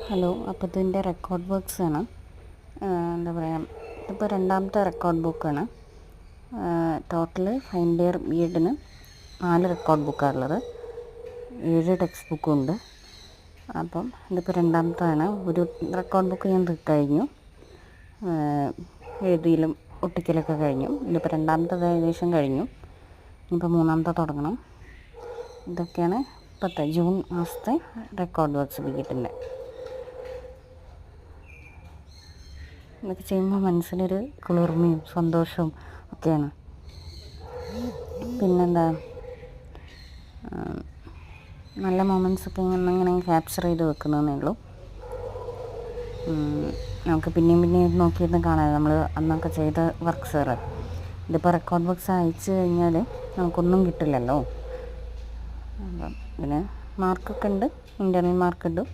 Hello, അപ്പോൾ ഇതിൻ്റെ record works ആണ്. എന്താ പറയുക, ഇതിപ്പോൾ രണ്ടാമത്തെ റെക്കോർഡ് ബുക്കാണ്. ടോട്ടൽ ഫൈനൽ ഇയർ ബി എഡിന് 4 റെക്കോർഡ് ബുക്കാണ് ഉള്ളത്. 7 ടെക്സ്റ്റ് ബുക്കും ഉണ്ട്. അപ്പം ഇതിപ്പോൾ രണ്ടാമത്താണ്. ഒരു റെക്കോർഡ് ബുക്ക് ഞാൻ കഴിഞ്ഞു, എഴുതിയിലും ഒട്ടിക്കലൊക്കെ കഴിഞ്ഞു. ഇതിപ്പോൾ രണ്ടാമത്തെ ഏകദേശം കഴിഞ്ഞു. ഇപ്പോൾ മൂന്നാമത്തെ തുടങ്ങണം. ഇതൊക്കെയാണ് ഇപ്പോഴത്തെ ജൂൺ മാസത്തെ റെക്കോർഡ് വർക്ക്സ് ബി എഡിൻ്റെ. ഇതൊക്കെ ചെയ്യുമ്പോൾ മനസ്സിനൊരു കുളിർമയും സന്തോഷവും ഒക്കെയാണ്. പിന്നെന്താ, നല്ല മൊമെൻറ്റ്സൊക്കെ ഇങ്ങനെ ക്യാപ്ചർ ചെയ്ത് വെക്കുന്നതേ ഉള്ളൂ. നമുക്ക് പിന്നെയും നോക്കിയിരുന്ന് കാണാം നമ്മൾ അന്നൊക്കെ ചെയ്ത വർക്ക്സുകൾ. ഇതിപ്പോൾ റെക്കോർഡ് വർക്ക്സ് അയച്ചു കഴിഞ്ഞാൽ നമുക്കൊന്നും കിട്ടില്ലല്ലോ. അപ്പം ഇതിന് മാർക്കൊക്കെ ഉണ്ട്, ഇൻ്റർണൽ മാർക്ക് കിട്ടും.